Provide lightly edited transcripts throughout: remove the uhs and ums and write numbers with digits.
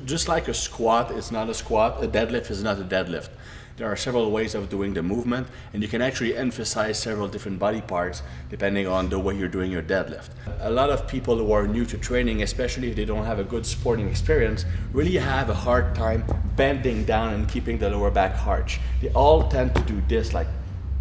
just like a squat is not a squat, a deadlift is not a deadlift. There are several ways of doing the movement, and you can actually emphasize several different body parts depending on the way you're doing your deadlift. A lot of people who are new to training, especially if they don't have a good sporting experience, really have a hard time bending down and keeping the lower back arch. They all tend to do this, like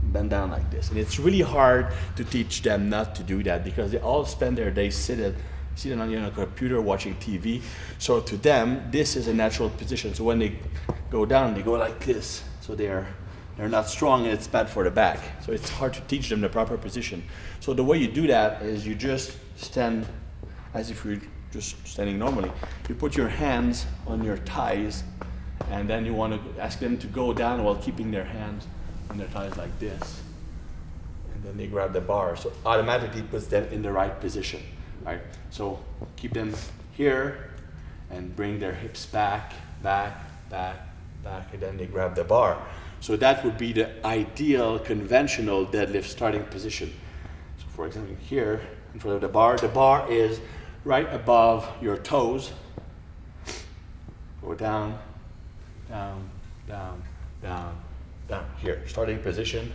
bend down like this. And it's really hard to teach them not to do that because they all spend their days sitting on a computer watching TV. So to them, this is a natural position. So when they go down, they go like this. So they're not strong and it's bad for the back. So it's hard to teach them the proper position. So the way you do that is you just stand as if you're just standing normally. You put your hands on your thighs and then you want to ask them to go down while keeping their hands on their thighs like this. And then they grab the bar. So automatically puts them in the right position. Right? So keep them here and bring their hips back, back, and then they grab the bar. So that would be the ideal conventional deadlift starting position. So for example, here in front of the bar is right above your toes. Go down, down, down, down, down. Here, starting position.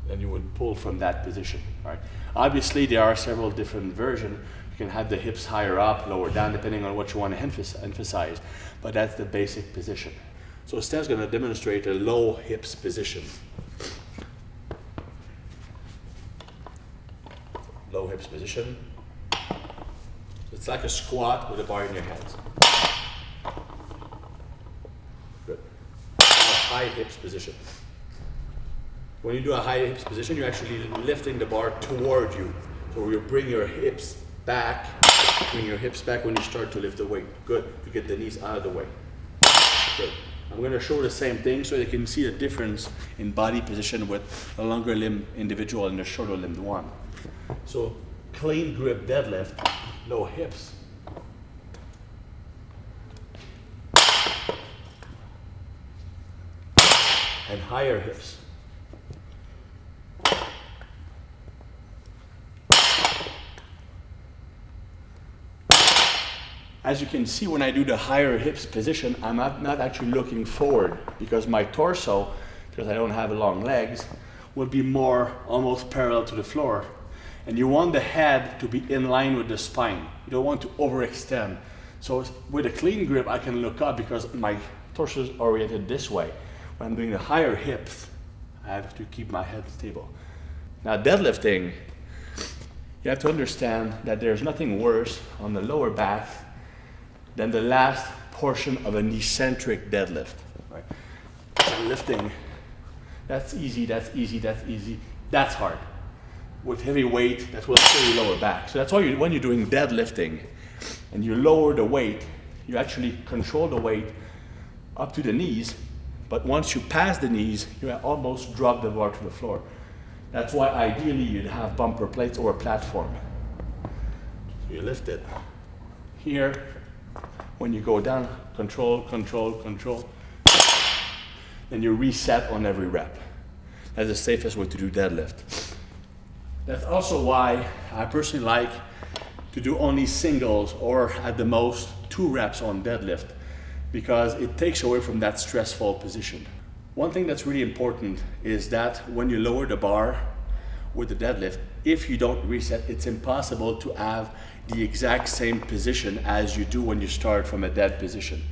Then you would pull from that position. Right? Obviously, there are several different versions. You can have the hips higher up, lower down, depending on what you want to emphasize. But that's the basic position. So Stan's going to demonstrate a low hips position. Low hips position. It's like a squat with a bar in your hands. Good. A high hips position. When you do a high hips position, you're actually lifting the bar toward you. So you bring your hips back, when you start to lift the weight. Good. You get the knees out of the way. Good. I'm going to show the same thing so you can see the difference in body position with a longer limb individual and a shorter limbed one. So clean grip deadlift, low hips. And higher hips. As you can see, when I do the higher hips position, I'm not actually looking forward because my torso, because I don't have long legs, will be more almost parallel to the floor. And you want the head to be in line with the spine. You don't want to overextend. So with a clean grip, I can look up because my torso is oriented this way. When I'm doing the higher hips, I have to keep my head stable. Now deadlifting, you have to understand that there's nothing worse on the lower back than the last portion of an eccentric deadlift. Right? So lifting, that's easy, that's easy, that's easy. That's hard. With heavy weight, that will kill your lower back. So that's why when you're doing deadlifting and you lower the weight, you actually control the weight up to the knees, but once you pass the knees, you almost drop the bar to the floor. That's why ideally you'd have bumper plates or a platform. So you lift it. Here, when you go down, control, control, control. Then you reset on every rep. That's the safest way to do deadlift. That's also why I personally like to do only singles or at the most 2 reps on deadlift because it takes away from that stressful position. One thing that's really important is that when you lower the bar with the deadlift, if you don't reset, it's impossible to have the exact same position as you do when you start from a dead position.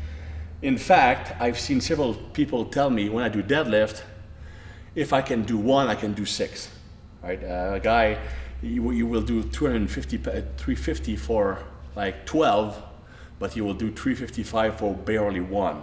In fact, I've seen several people tell me when I do deadlift, if I can do 1, I can do 6. Right? A guy, you will do 350 for like 12, but he will do 355 for barely 1.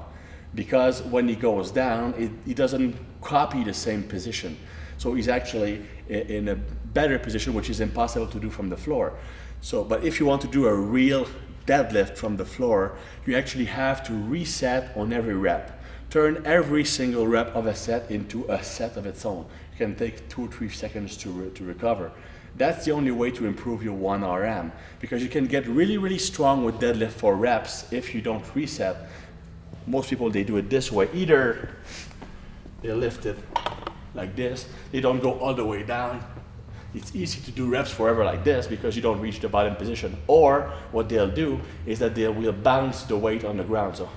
Because when he goes down, he doesn't copy the same position. So he's actually in a better position, which is impossible to do from the floor. So, but if you want to do a real deadlift from the floor, you actually have to reset on every rep. Turn every single rep of a set into a set of its own. It can take 2 or 3 seconds to recover. That's the only way to improve your 1 RM, because you can get really, really strong with deadlift for reps if you don't reset. Most people, they do it this way. Either they lift it like this, they don't go all the way down, it's easy to do reps forever like this because you don't reach the bottom position. Or what they'll do is that they will bounce the weight on the ground. So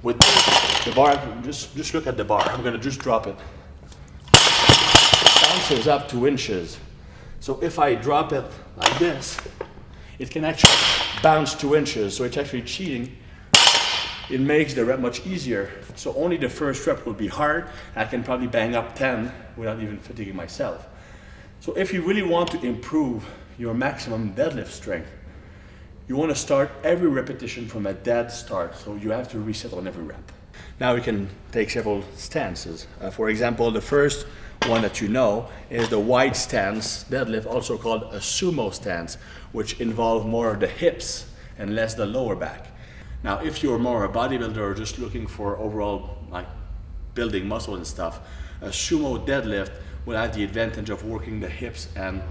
with this, the bar, just look at the bar. I'm gonna just drop it. It bounces up 2 inches. So if I drop it like this, it can actually bounce 2 inches. So it's actually cheating. It makes the rep much easier. So only the first rep will be hard. I can probably bang up 10 without even fatiguing myself. So if you really want to improve your maximum deadlift strength, you want to start every repetition from a dead start. So you have to reset on every rep. Now we can take several stances. For example, the first one that you know is the wide stance deadlift, also called a sumo stance, which involves more of the hips and less the lower back. Now, if you're more a bodybuilder or just looking for overall like building muscle and stuff, a sumo deadlift will have the advantage of working the hips and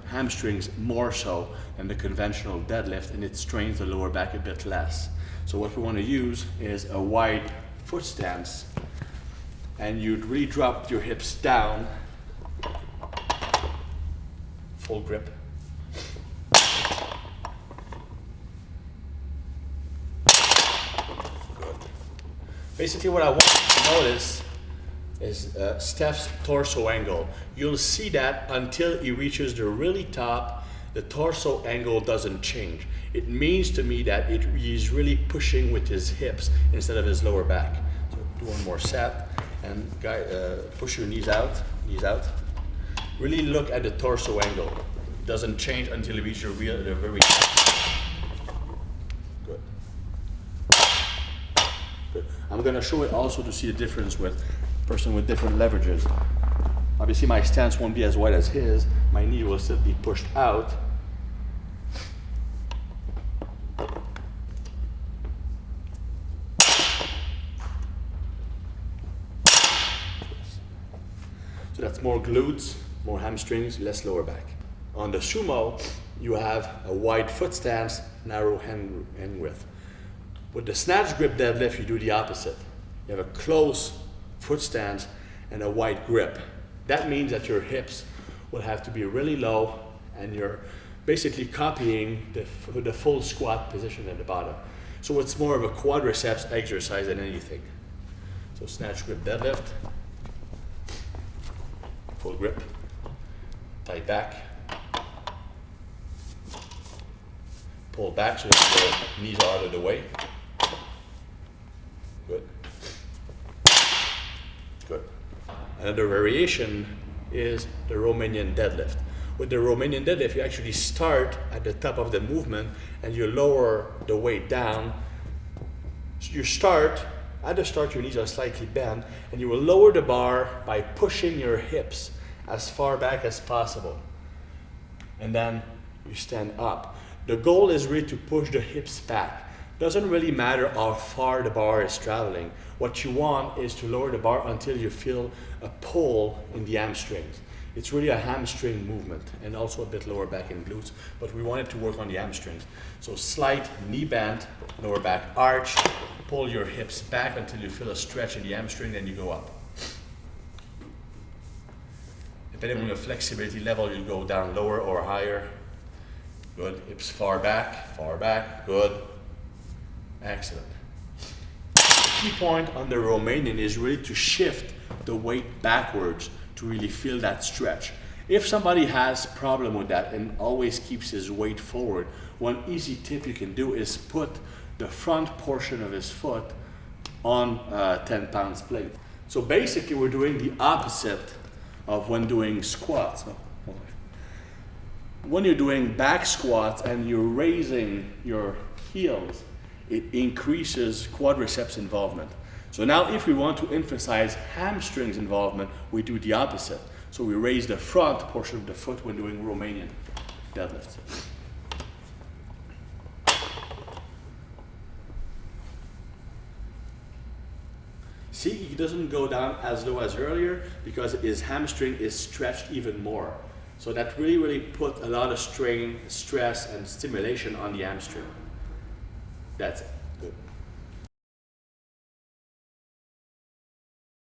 hamstrings more so than the conventional deadlift, and it strains the lower back a bit less. So what we want to use is a wide foot stance, and you'd really drop your hips down, full grip. Basically what I want you to notice is Steph's torso angle. You'll see that until he reaches the really top, the torso angle doesn't change. It means to me that he's really pushing with his hips instead of his lower back. So do one more set, and push your knees out, Really look at the torso angle. It doesn't change until you reach the very top. I'm going to show it also to see the difference with a person with different leverages. Obviously my stance won't be as wide as his. My knee will still be pushed out. So that's more glutes, more hamstrings, less lower back. On the sumo, you have a wide foot stance, narrow hand width. With the snatch grip deadlift, you do the opposite. You have a close foot stance and a wide grip. That means that your hips will have to be really low, and you're basically copying the full squat position at the bottom. So it's more of a quadriceps exercise than anything. So snatch grip deadlift, full grip, tight back, pull back so that your knees are out of the way. Good. Good. Another variation is the Romanian deadlift. With the Romanian deadlift, you actually start at the top of the movement and you lower the weight down. So you start, at the start your knees are slightly bent, and you will lower the bar by pushing your hips as far back as possible. And then you stand up. The goal is really to push the hips back. Doesn't really matter how far the bar is traveling. What you want is to lower the bar until you feel a pull in the hamstrings. It's really a hamstring movement, and also a bit lower back and glutes, but we want it to work on the hamstrings. So slight knee bend, lower back arch, pull your hips back until you feel a stretch in the hamstring, then you go up. Depending on your flexibility level, you go down lower or higher. Good, hips far back, good. Excellent. The key point on the Romanian is really to shift the weight backwards to really feel that stretch. If somebody has problem with that and always keeps his weight forward, one easy tip you can do is put the front portion of his foot on a 10 pounds plate. So basically we're doing the opposite of when doing squats. When you're doing back squats and you're raising your heels, it increases quadriceps involvement. So now if we want to emphasize hamstrings involvement, we do the opposite. So we raise the front portion of the foot when doing Romanian deadlifts. See, he doesn't go down as low as earlier because his hamstring is stretched even more. So that really put a lot of strain, stress, and stimulation on the hamstring. That's it.